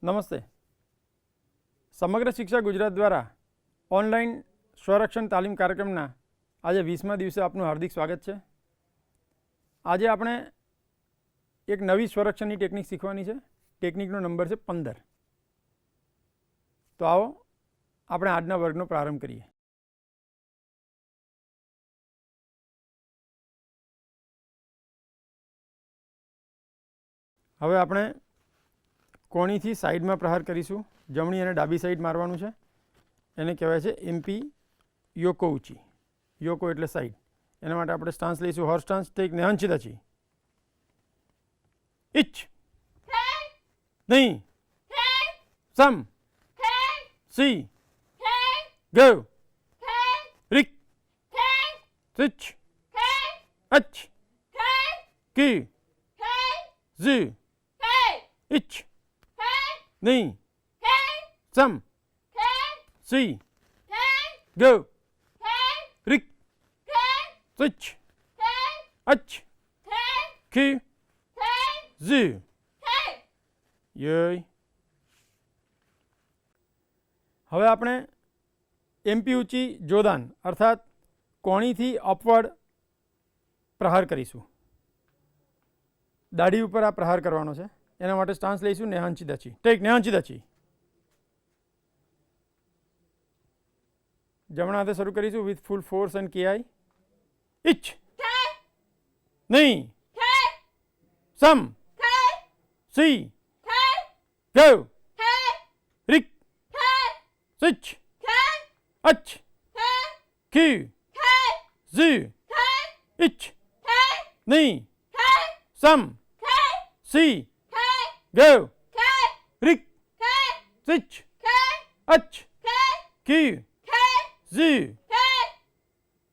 નમસ્તે. સમગ્ર શિક્ષા ગુજરાત દ્વારા ઓનલાઈન સ્વરક્ષણ તાલીમ કાર્યક્રમના આજે 20મા દિવસે આપનું હાર્દિક સ્વાગત છે. આજે આપણે એક નવી સ્વરક્ષણની ટેકનિક શીખવાની છે. ટેકનિકનો નંબર છે 15. તો આવો આપણે આજના વર્ગનો પ્રારંભ કરીએ. હવે આપણે કોણીથી સાઈડમાં પ્રહાર કરીશું. જમણી અને ડાબી સાઈડ મારવાનું છે. એને કહેવાય છે એમપી યોકોઉચી. યોકો એટલે સાઈડ. એના માટે આપણે સ્ટાન્સ લઈશું. હોર સ્ટાન્સ. ટેક નેહાંચિદાચી. ઇચ નહીં સમ સી ગો રિક સિચ અચ કી ઝી ઇચ નહીં સમ સી ગો રિક સિચ અચ કી ઝી યય. હવે આપણે એમપી ઊંચી જોદાન અર્થાત કોણીથી અપવર્ડ પ્રહાર કરીશું. દાઢી ઉપર આ પ્રહાર કરવાનો છે. એના માટે સ્ટાન્સ લઈશું નેહાંચિદાચી. ટેક નેહાંચિદાચી. જમણા હાથે શરૂ કરીશું વિથ ફૂલ ફોર્સ એન્ડ કેઆઈ. ઇચ નહીં સમ સી ગો રિક સિચ અચ કી ઝી ઇચ નહીં સમ સી ગો રિક સિચ અચ કી ઝી.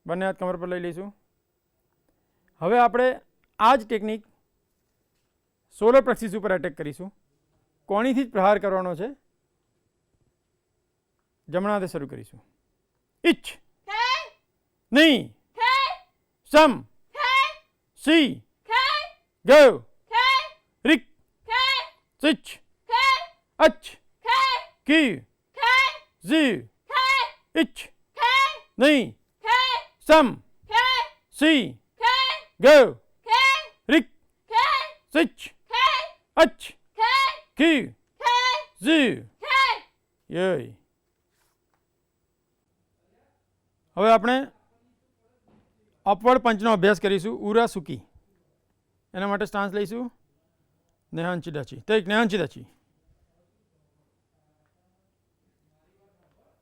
બંને હાથ કમર પર લઈ લઈશું. હવે આપણે આ જ ટેકનિક સોલર પ્લેક્સિસ ઉપર એટેક કરીશું. કોણીથી જ પ્રહાર કરવાનો છે. જમણા હાથે શરૂ કરીશું. ઇચ નહીં સમ સી ગો રિક સિચ અચ કી ઝી ઇચ નહીં સમ સી ગો રિક સિચ અચ કી ઝી યય. હવે આપણે અપવર્ડ પંચનો અભ્યાસ કરીશું. ઉરા સુકી. એના માટે સ્ટાન્સ લઈશું નેહાંચિદાચી. ટેક નેહાંચિદાચી.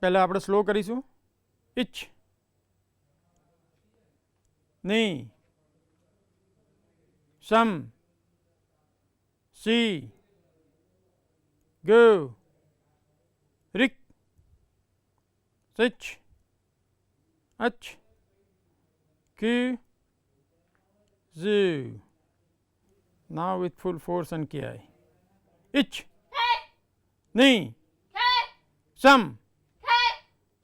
પહેલાં આપણે સ્લો કરીશું. ઇચ નહીં સમ સી ગો રિક સિચ અચ કી ઝી. Now with full force and ki. Ich નહીં સમ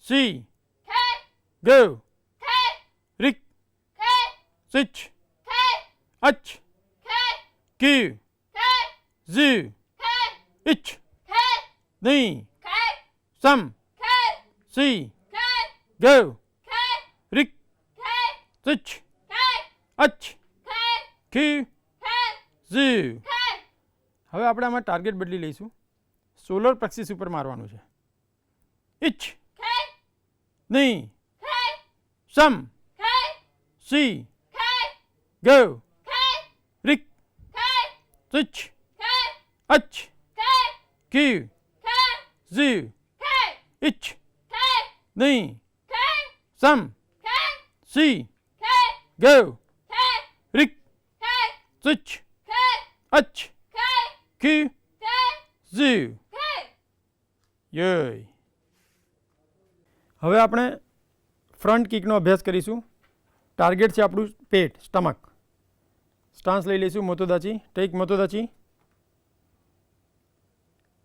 સી ગો રિક સિચ અચ કી ઝી ઇચ નહીં સમ સી ગો રિક સિચ અચ કી ઝી. હવે આપણે આમાં ટાર્ગેટ બદલી લઈશું. સોલર પ્લેક્સિસ ઉપર મારવાનું છે. ઇચ નહીં સમ સી ગો રિક સિચ અચ કી ઝી ઇચ નહીં સમ સી ગો રિક સિચ અચ કી ઝી યય. હવે આપણે ફ્રન્ટ કિકનો અભ્યાસ કરીશું. ટાર્ગેટ છે આપણું પેટ, સ્ટમક. સ્ટાન્સ લઈ લઈશું મોતોદાચી. ટેક મોતોદાચી.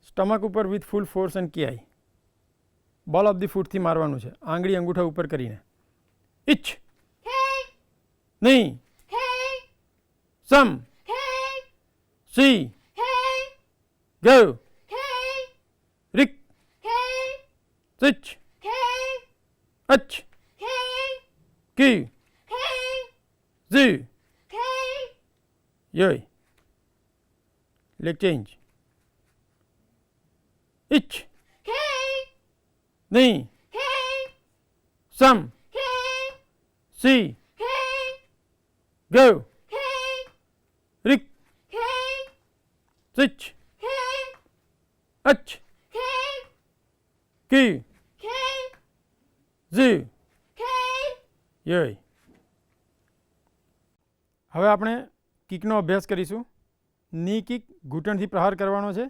સ્ટમક ઉપર વિથ ફૂલ ફોર્સ એન્ડ કેઆઈ. બોલ ઓફ ધી ફૂટથી મારવાનું છે. આંગળી અંગૂઠા ઉપર કરીને. ઇચ નહીં સમ સી ગો sich, ach, ki, zi, yoi. Leg change. Ich, ni, some, si, go, rik, sich, ach, ki, zi, yoi. હવે આપણે કિકનો અભ્યાસ કરીશું. ની કિક ઘૂંટણથી પ્રહાર કરવાનો છે.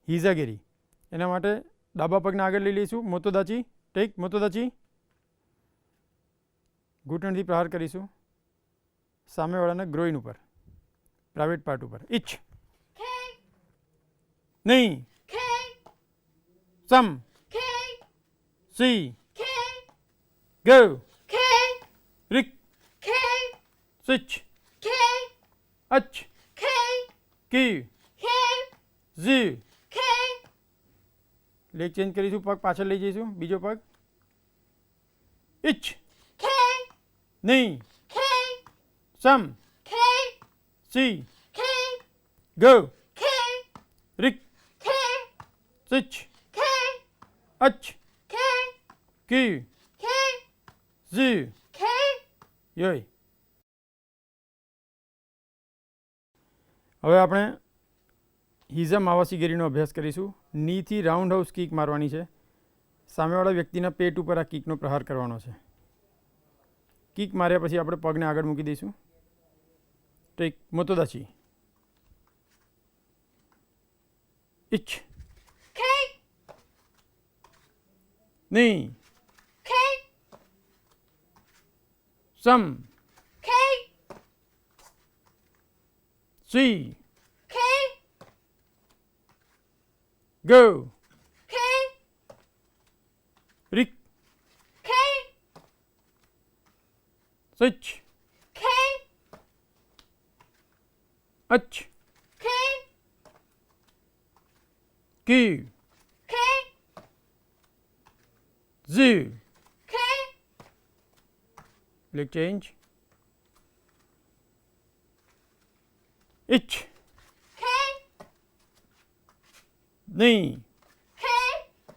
હિઝાગીરી એના માટે ડાબા પગને આગળ લઈ લઈશું. મોતોદાચી ટેક મોતોદાચી. ઘૂંટણથી પ્રહાર કરીશું સામેવાળાના ગ્રોઈન ઉપર, પ્રાઇવેટ પાર્ટ ઉપર. ઇચ, નહીં, સમ, સી, ગો, રિક, સ્વિચ, અચ, કી, ઝી. લેગ ચેન્જ કરીશું. પગ પાછળ લઈ જઈશું. બીજો પગ. ઇચ, નહીં, સમ, સી, ગો, રિક, સ્વિચ, અચ, કી, ઝી, યોય. હવે આપણે હિઝમ આવાસીગીરીનો અભ્યાસ કરીશું. નીથી રાઉન્ડ હાઉસ કિક મારવાની છે. સામેવાળા વ્યક્તિના પેટ ઉપર આ કિકનો પ્રહાર કરવાનો છે. કિક માર્યા પછી આપણે પગને આગળ મૂકી દઈશું. ટેક મોતોદાચી. ઇચ, ની, સમ, સી, ગો, રિક, સ્વિચ, અચ, કી, ઝી. Leg change. ઇચ, નહીં,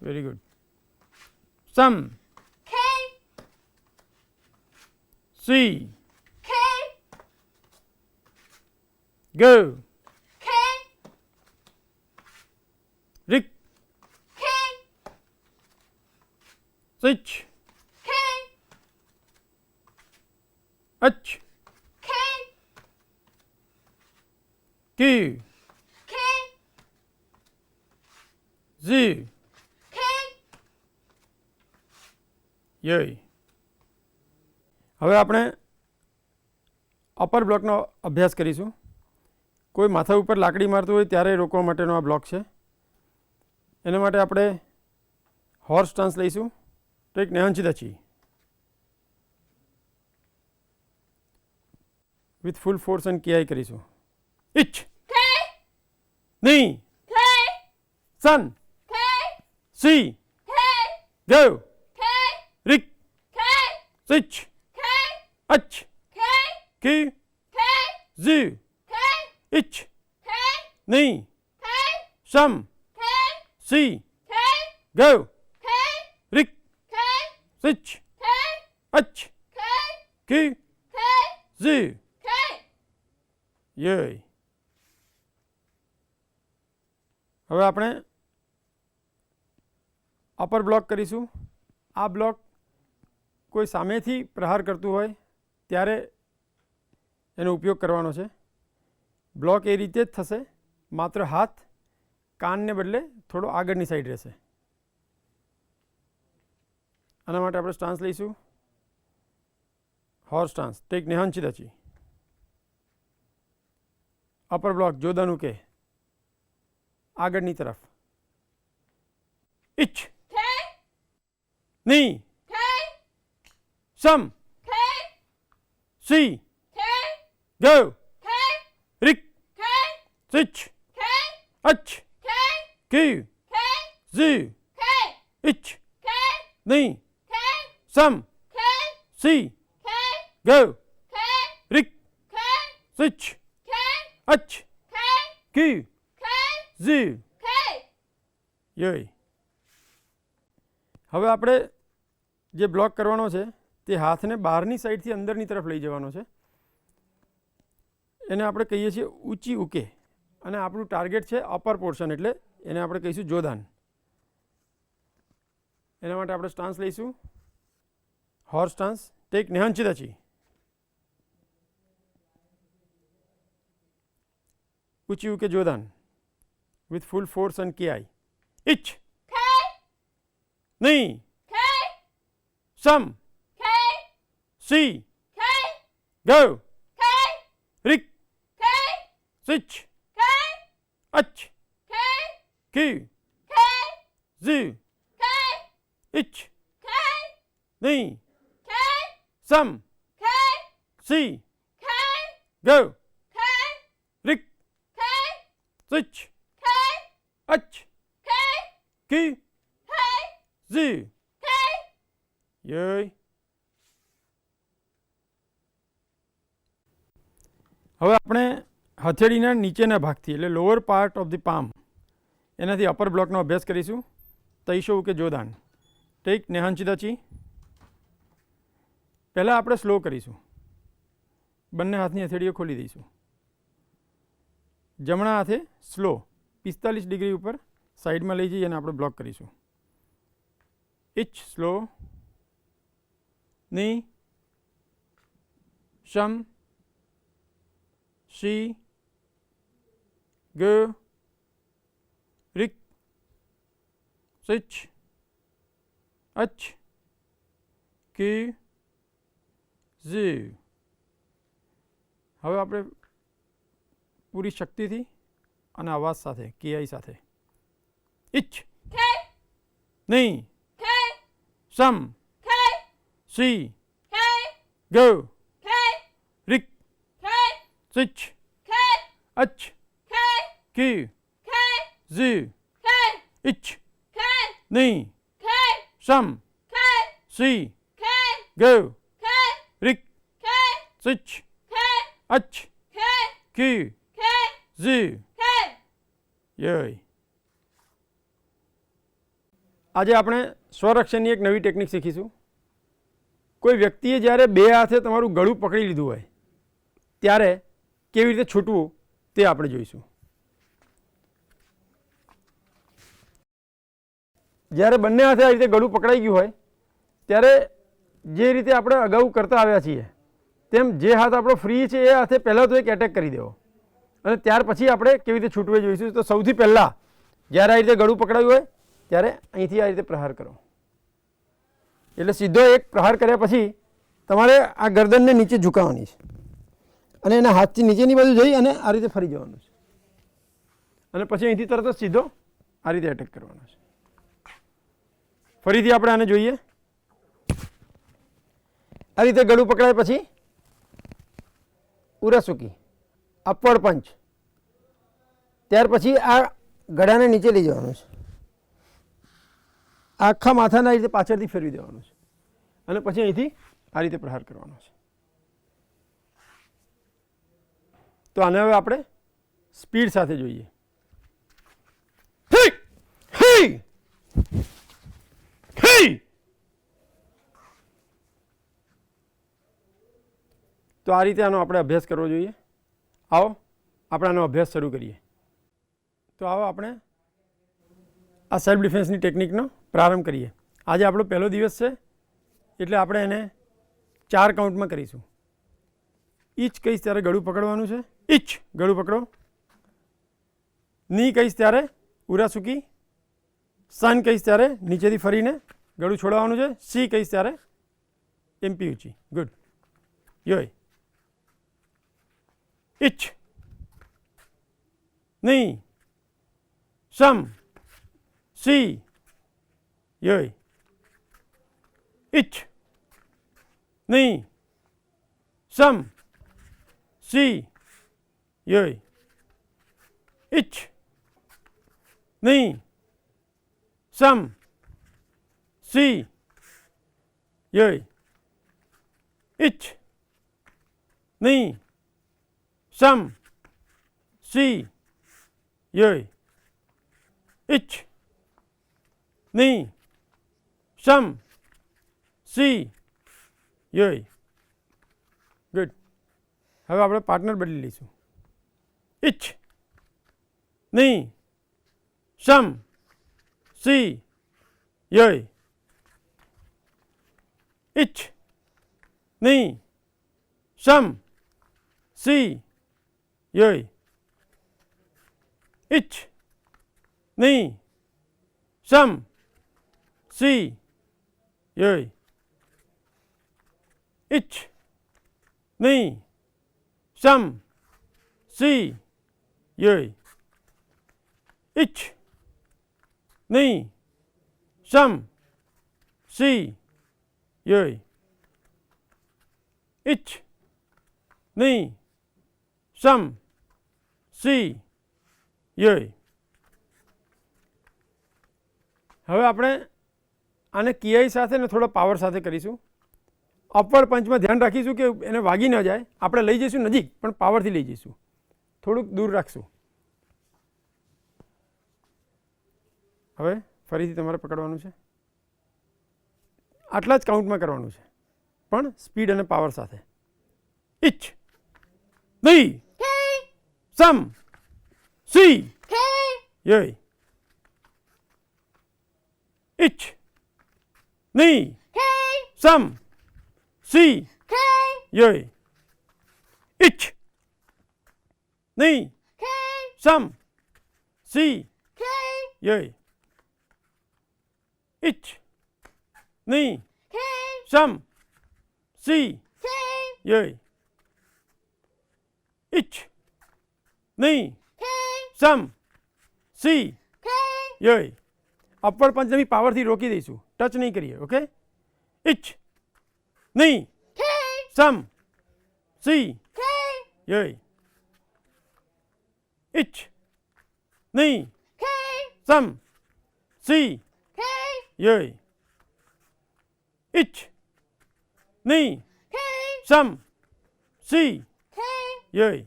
વેરી ગુડ, સમ, સી, ગો, રિક, સ્વિચ, અચ, કી, ઝી, યય. હવે આપણે અપર બ્લોકનો અભ્યાસ કરીશું. કોઈ માથા ઉપર લાકડી મારતું હોય ત્યારે રોકવા માટેનો આ બ્લોક છે. એના માટે આપણે હોર્સ સ્ટાન્સ લઈશું. તો એક નેહંચીદાચી વિથ ફૂલ ફોર્સ એન્ડ કિયાઈ કરીશું. ઇચ, નહીં, સન, સી, ગો, રિક, સ્વિચ, અચ, કી, ઝી, ઇચ, નહીં, સમ, સી, ગો, રિક, સ્વિચ, અચ, કી, ઝી, યય. હવે આપણે અપર બ્લોક કરીશું. આ બ્લોક કોઈ સામેથી પ્રહાર કરતું હોય ત્યારે એનો ઉપયોગ કરવાનો છે. બ્લોક એ રીતે જ થશે, માત્ર હાથ કાનને બદલે થોડો આગળની સાઈડ રહેશે. આના માટે આપણે સ્ટાન્સ લઈશું. Horse stance. ટેક નેહંચીદાચી. અપર બ્લોક જોદાનું કે આગળની તરફ. ઇચ, ની, સમ, સી, ગો, રિક, સ્વિચ, અચ, કી, ઝી, ઇચ, નહીં, સમ, સી, ગો, રિક, સિચ, અચ, ક્યુ, ઝી, યય. હવે આપણે જે બ્લોક કરવાનો છે તે હાથને બહારની સાઈડથી અંદરની તરફ લઈ જવાનો છે. એને આપણે કહીએ છીએ ઊંચી ઉકે, અને આપણું ટાર્ગેટ છે અપર પોર્શન, એટલે એને આપણે કહીશું જોદાન. એના માટે આપણે સ્ટાન્સ લઈશું હોર્સ સ્ટાન્સ. ટેક નેહાંચિદાચી, ઊંચી ઉકે જોદાન with full force and ki. Ich, નહીં, સમ, સી, ગો, રિક, સિચ, અચ, ક્યુ, ઝી, ઇચ, નહીં, સમ, સી, ગો, રિક, સિચ, અચ, ક્યુ, ઝી, યય. હવે આપણે હથેળીના નીચેના ભાગથી એટલે lower part of the palm એનાથી અપર બ્લોકનો અભ્યાસ કરીશું. તૈશો ઉકે જોદાન. ટેક નેહાંચિદાચી. પહેલાં આપણે સ્લો કરીશું. બંને હાથની હથેળીઓ ખોલી દઈશું. જમણા હાથે સ્લો 45 ડિગ્રી ઉપર સાઈડમાં લઈ જઈ અને આપણે બ્લોક કરીશું. ઇચ સ્લો, ની, શમ, સી, ગો, રિક, સિચ, અચ, ક્યુ, ઝી. હવે આપણે પૂરી શક્તિથી અને અવાજ સાથે કેઆઈ સાથે. ઇચ, નહીં, સમ, સી, ગો, રિક, સિચ, અચ, ક્યુ, ઝી, ઇચ, નહીં, સમ, સી, ગો, રિક, સિચ, અચ, ક્યુ, ઝી, યય. આજે આપણે સ્વરક્ષણની એક નવી ટેકનિક શીખીશું. કોઈ વ્યક્તિએ જ્યારે બે હાથે તમારું ગળું પકડી લીધું હોય ત્યારે કેવી રીતે છૂટવું તે આપણે જોઈશું. જ્યારે બંને હાથે આ રીતે ગળું પકડાઈ ગયું હોય ત્યારે જે રીતે આપણે અગાઉ કરતા આવ્યા છીએ તેમ જે હાથ આપણો ફ્રી છે એ હાથે પહેલાં તો એક એટેક કરી દેવો, અને ત્યાર પછી આપણે કેવી રીતે છૂટવું જોઈશું. તો સૌથી પહેલાં જ્યારે આ રીતે ગળું પકડાયું હોય ત્યારે અહીંથી આ રીતે પ્રહાર કરો. એટલે સીધો એક પ્રહાર કર્યા પછી તમારે આ ગરદનને નીચે ઝુકાવવાની છે અને એના હાથથી નીચેની બાજુ જઈ અને આ રીતે ફરી જવાનું છે, અને પછી અહીંથી તરત જ સીધો આ રીતે એટેક કરવાનો છે. ફરીથી આપણે આને જોઈએ. આ રીતે ગળું પકડાય પછી ઉરાસુકી અપવર્ડ પંચ. ત્યાર પછી આ ગળાને નીચે લઈ જવાનું છે, આખા માથાના રીતે પાછળથી ફેરવી દેવાનું છે, અને પછી અહીંથી આ રીતે પ્રહાર કરવાનો છે. તો આને હવે આપણે સ્પીડ સાથે જોઈએ. તો આ રીતે આનો આપણે અભ્યાસ કરવો જોઈએ. આવો આપણે આનો અભ્યાસ શરૂ કરીએ. તો આવો આપણે આ સેલ્ફ ડિફેન્સની ટેકનિકનો પ્રારંભ કરીએ. આજે આપણો પહેલો દિવસ છે એટલે આપણે એને 4 કાઉન્ટમાં કરીશું. ઈચ કહીશ ત્યારે ગળું પકડવાનું છે. ઈચ ગળું પકડો. ની કહીશ ત્યારે ઉરાસુકી. સન કહીશ ત્યારે નીચેથી ફરીને ગળું છોડાવવાનું છે. સી કહીશ ત્યારે એમપી ઊંચી. ગુડ. યોય. ઈચ, ની, સમ, સી, યોય. ઈચ, ની, સમ, સી, યોય. ઈચ, ની, સમ, C, Yay. Ich. Ni. Sam. Si. Yay. Ich. Ni. Sam. Si. Yay. Good. હવે આપણે પાર્ટનર બદલી લઈશું. Ich. Ni. Sam. Si. Yay. Ich. Ni. Sam. Si. Yay. Ich. Ni. Sam. Si. Yay. Ich. Ni. Sam. Si. Yay. Ich. Ni. Sam. Si. Yay. Ich. Ni. Sam. Si. Yay. હવે આપણે આને કિયાઈ સાથે ને થોડો power સાથે કરીશું. Upward પંચમાં ધ્યાન રાખીશું કે એને વાગી ન જાય. આપણે લઈ જઈશું નજીક પણ પાવરથી લઈ જઈશું, થોડુંક દૂર રાખશું. હવે ફરીથી તમારે પકડવાનું છે, આટલા જ કાઉન્ટમાં કરવાનું છે પણ સ્પીડ અને પાવર સાથે. Ich. Ni. Sam. Si. Yay. Ich. Ni. Sam. Si. Yay. Ich. Ni. Sam. Si. Yay. Ich. Ni. Sam. Si. Yay. Ich. Ni. Sam. Si. Yay. Upward પંચમી પાવરથી રોકી દઈશું, ટચ નહીં કરીએ. Okay. Ich. Ni. Sam. Si. Yay. Ich. Ni. Sam. Si. Yay. Ich. Ni. Sam. Si. Yay.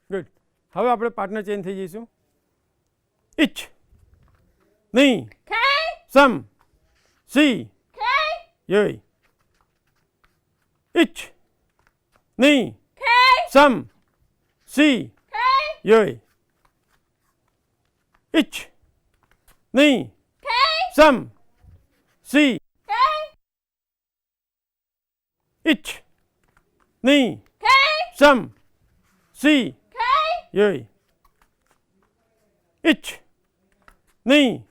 Good. હવે આપણે partner change થઈ જઈશું. Ich. Ni. Sam. Si. Yay. Ich. Ni. Sam. Si. Yay. Ich. Ni. Sam. Si. Ich. Ni. Sam. Si. Yay. Ich. Ni.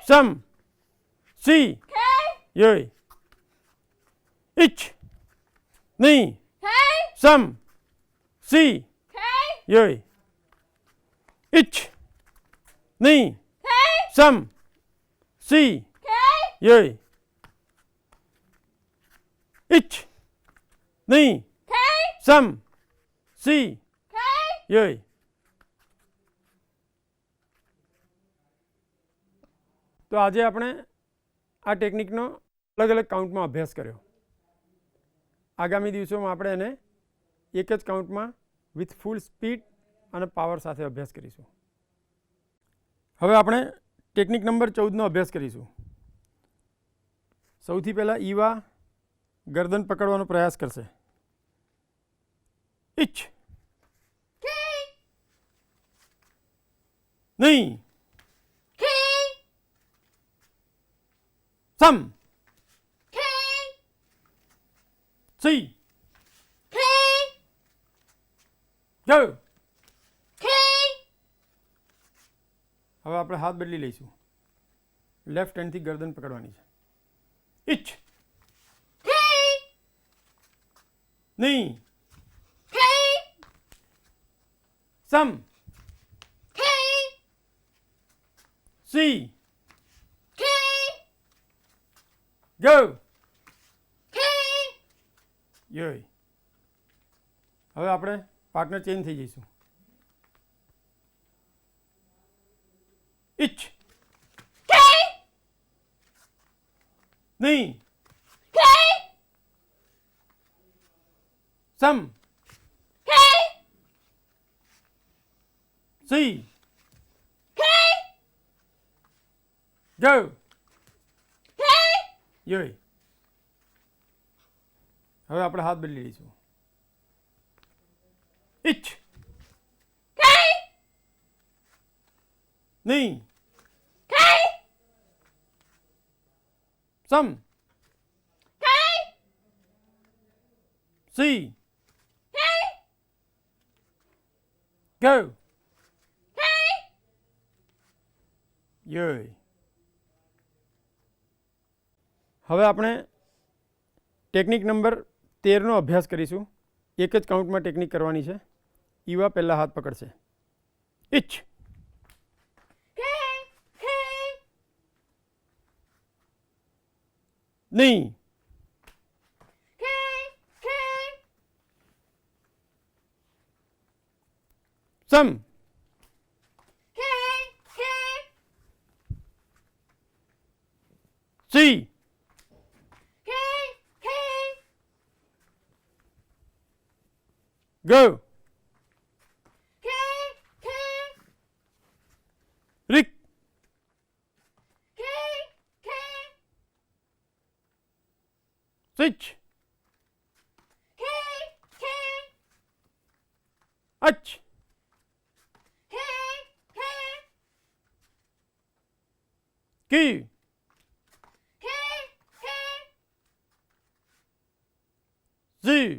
Sam. Si. Yay. Ich. Ni. Sam. Si. Yay. Ich. Ni. Sam. Si. Yay. Ich. Ni. Sam. Si. Yay. તો આજે આપણે આ ટેકનિકનો અલગ અલગ કાઉન્ટમાં અભ્યાસ કર્યો. આગામી દિવસોમાં આપણે એને એક જ કાઉન્ટમાં વિથ ફૂલ સ્પીડ અને પાવર સાથે અભ્યાસ કરીશું. હવે આપણે ટેકનિક નંબર 14નો અભ્યાસ કરીશું. સૌથી પહેલાં ઈવા ગરદન પકડવાનો પ્રયાસ કરશે. Ich. Ni. Sam. Si. Go. હવે આપણે હાથ બદલી લઈશું. લેફ્ટ હેન્ડથી ગરદન પકડવાની છે. Ich. Ni. Sam. Si. Go. Yay. હવે આપણે પાર્ટનર ચેન્જ થઈ જઈશું. Ich. Ni. સમ K C K go K યોય. હવે આપણે હાથ બદલી લઈશું. ઇચ K નહીં K સમ K C K go K યોય. હવે આપણે ટેકનિક નંબર 13નો અભ્યાસ કરીશું. એક જ કાઉન્ટમાં ટેકનિક કરવાની છે. ઈવા પહેલાં હાથ પકડશે. ઇચ K K નહીં K K સમ K K C K K go K K રિક K K switch K K અચ K K કી K K Zee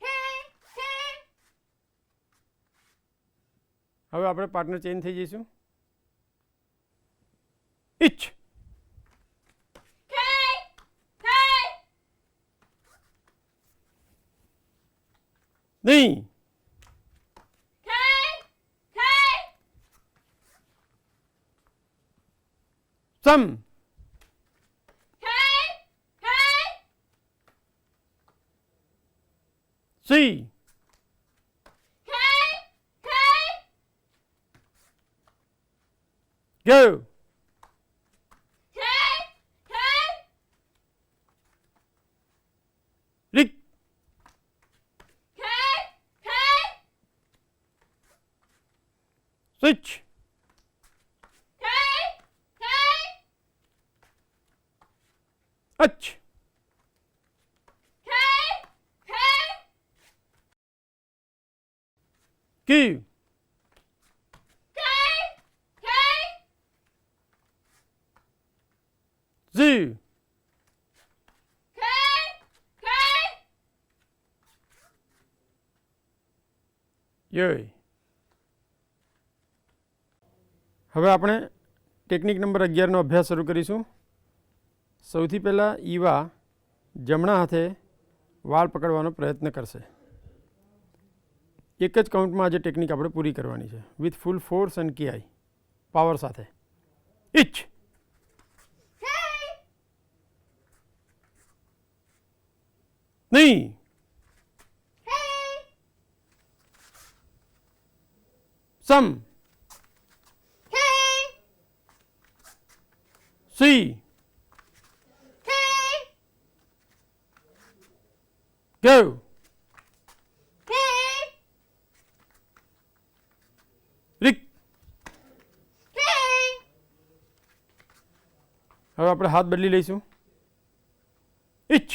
K K હવે આપણે પાર્ટનર ચેન્જ થઈ જઈશું. ઇચ K K નહીં K K સમ K K C K K go K K રિક K K switch K K અચ K K કી K K Zee K K યોય. હવે આપણે technique number 11નો અભ્યાસ શરૂ કરીશું. સૌથી પહેલાં ઈવા જમણા હાથે વાળ પકડવાનો પ્રયત્ન કરશે. એક જ કાઉન્ટમાં આજે ટેકનિક આપણે પૂરી કરવાની છે with full force and KI power સાથે. ઇચ નહીં સમ સી ગો રિક. હવે આપણે હાથ બદલી લઈશું. ઇચ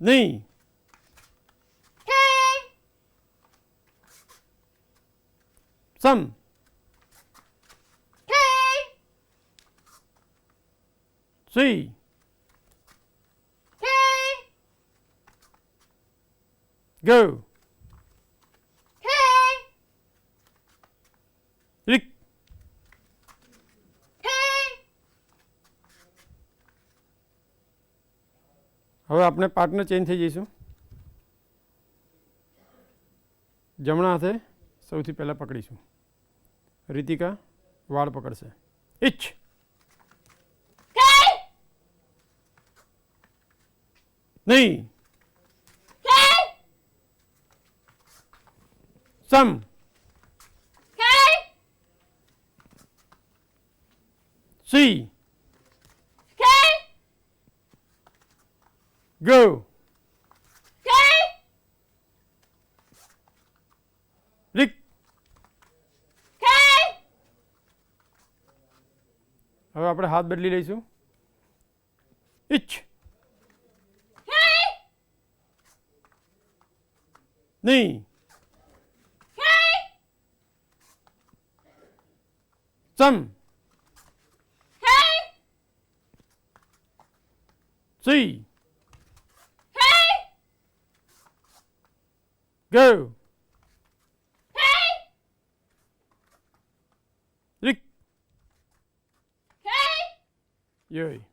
નહીં સમ સી ગો રિક. હવે આપણે પાર્ટનર ચેન્જ થઈ જઈશું. જમણા હાથે સૌથી પહેલાં પકડીશું. રીતિકા વાળ પકડશે. ઇચ નહીં સમ સી ગો. K, રીક. K, હવે આપણે હાથ બદલી લઈશું. ઈચ. K, ની. K, ચમ. K, C. K, go. K, રીક. K, યોય.